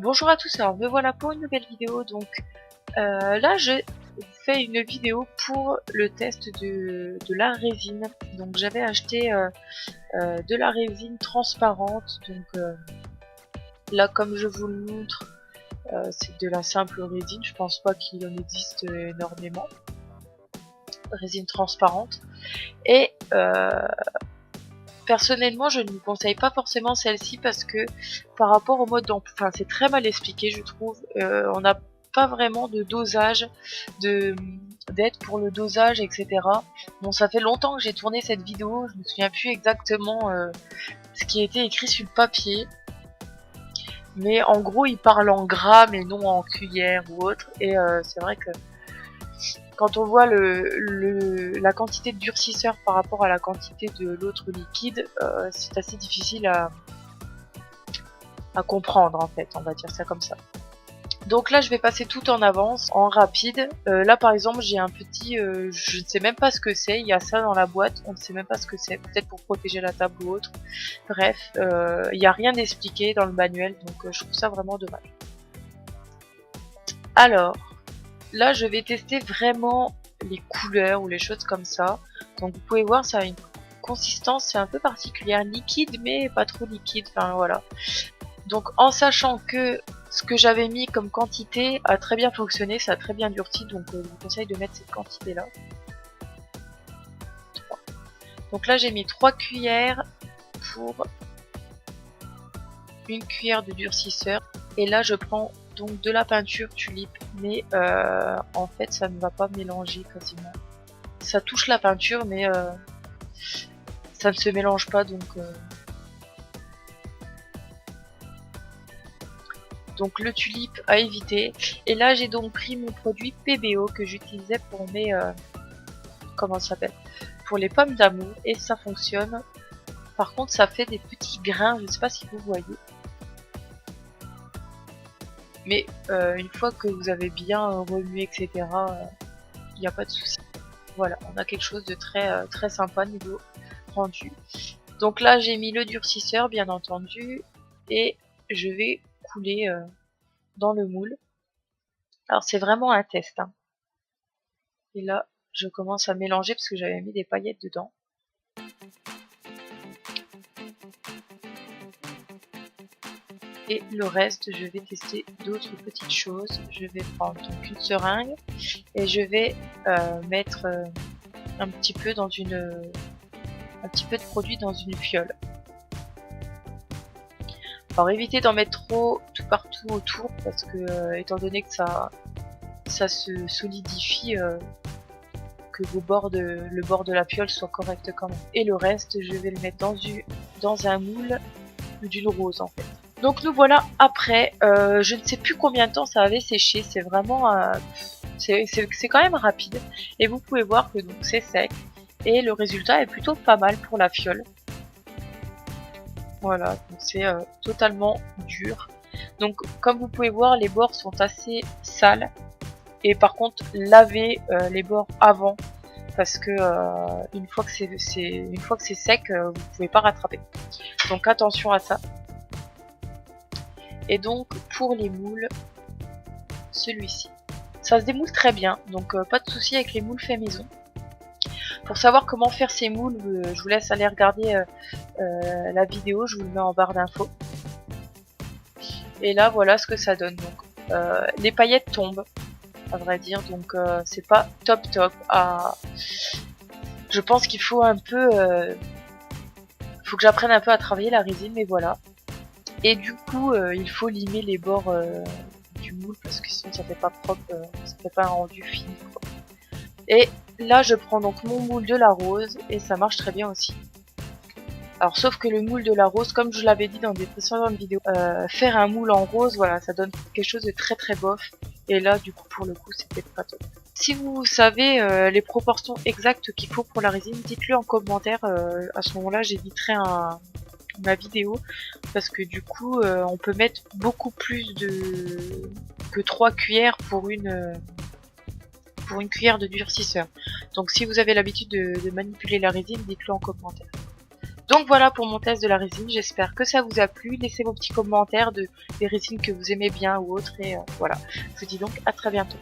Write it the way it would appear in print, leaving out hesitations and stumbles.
Bonjour à tous, alors me voilà pour une nouvelle vidéo. Donc là je fais une vidéo pour le test de la résine. Donc j'avais acheté de la résine transparente. Donc là comme je vous le montre, c'est de la simple résine. Je pense pas qu'il en existe énormément. Résine transparente. Et personnellement, je ne vous conseille pas forcément celle-ci parce que par rapport au mode d'emploi, enfin c'est très mal expliqué je trouve. On n'a pas vraiment de dosage, d'aide pour le dosage, etc. Bon, ça fait longtemps que j'ai tourné cette vidéo, je me souviens plus exactement ce qui a été écrit sur le papier. Mais en gros, il parle en grammes et non en cuillère ou autre. Et c'est vrai que quand on voit la quantité de durcisseur par rapport à la quantité de l'autre liquide, c'est assez difficile à comprendre en fait, on va dire ça comme ça. Donc là je vais passer tout en avance, en rapide. Là par exemple j'ai un petit, je ne sais même pas ce que c'est, il y a ça dans la boîte, on ne sait même pas ce que c'est, peut-être pour protéger la table ou autre. Bref, il n'y a rien d'expliqué dans le manuel, donc je trouve ça vraiment dommage. Alors, là je vais tester vraiment les couleurs ou les choses comme ça. Donc vous pouvez voir ça a une consistance un peu particulière, liquide mais pas trop liquide, enfin voilà. Donc en sachant que ce que j'avais mis comme quantité a très bien fonctionné, ça a très bien durci, donc je vous conseille de mettre cette quantité là. Donc là j'ai mis 3 cuillères pour une cuillère de durcisseur. Et là je prends donc de la peinture tulipe, mais en fait ça ne va pas mélanger quasiment. Ça touche la peinture mais ça ne se mélange pas, donc le tulipe à éviter. Et là j'ai donc pris mon produit PBO que j'utilisais pour mes comment ça s'appelle, pour les pommes d'amour, et ça fonctionne. Par contre ça fait des petits grains, je ne sais pas si vous voyez, mais une fois que vous avez bien remué, etc., il n'y a pas de souci. Voilà, on a quelque chose de très très sympa niveau rendu. Donc là j'ai mis le durcisseur bien entendu et je vais couler dans le moule. Alors c'est vraiment un test, hein. Et là je commence à mélanger parce que j'avais mis des paillettes dedans. Et le reste je vais tester d'autres petites choses. Je vais prendre donc une seringue et je vais mettre un petit peu de produit dans une fiole. Alors évitez d'en mettre trop tout partout autour parce que étant donné que ça se solidifie, que le bord de la fiole soit correct quand même. Et le reste je vais le mettre dans un moule d'une rose en fait. Donc nous voilà après, je ne sais plus combien de temps ça avait séché, c'est vraiment c'est quand même rapide. Et vous pouvez voir que donc c'est sec et le résultat est plutôt pas mal pour la fiole. Voilà, donc c'est totalement dur. Donc comme vous pouvez voir, les bords sont assez sales. Et par contre, lavez les bords avant, parce que une fois que c'est sec, vous pouvez pas rattraper. Donc attention à ça. Et donc pour les moules, celui-ci. Ça se démoule très bien, donc pas de souci avec les moules faits maison. Pour savoir comment faire ces moules, je vous laisse aller regarder la vidéo, je vous le mets en barre d'infos. Et là voilà ce que ça donne. Donc les paillettes tombent, à vrai dire, donc c'est pas top. Je pense qu'il faut un peu faut que j'apprenne un peu à travailler la résine, mais voilà. Et du coup il faut limer les bords du moule parce que sinon ça fait pas propre, ça fait pas un rendu fini quoi. Et là je prends donc mon moule de la rose et ça marche très bien aussi. Alors sauf que le moule de la rose, comme je l'avais dit dans des précédentes vidéos, faire un moule en rose, voilà, ça donne quelque chose de très très bof. Et là du coup pour le coup c'était pas top. Si vous savez les proportions exactes qu'il faut pour la résine, dites-le en commentaire, à ce moment là j'éditerai ma vidéo, parce que du coup on peut mettre beaucoup plus que 3 cuillères pour une cuillère de durcisseur. Donc si vous avez l'habitude de manipuler la résine, dites-le en commentaire. Donc voilà pour mon test de la résine, j'espère que ça vous a plu. Laissez vos petits commentaires des résines que vous aimez bien ou autres. Et voilà, je vous dis donc à très bientôt.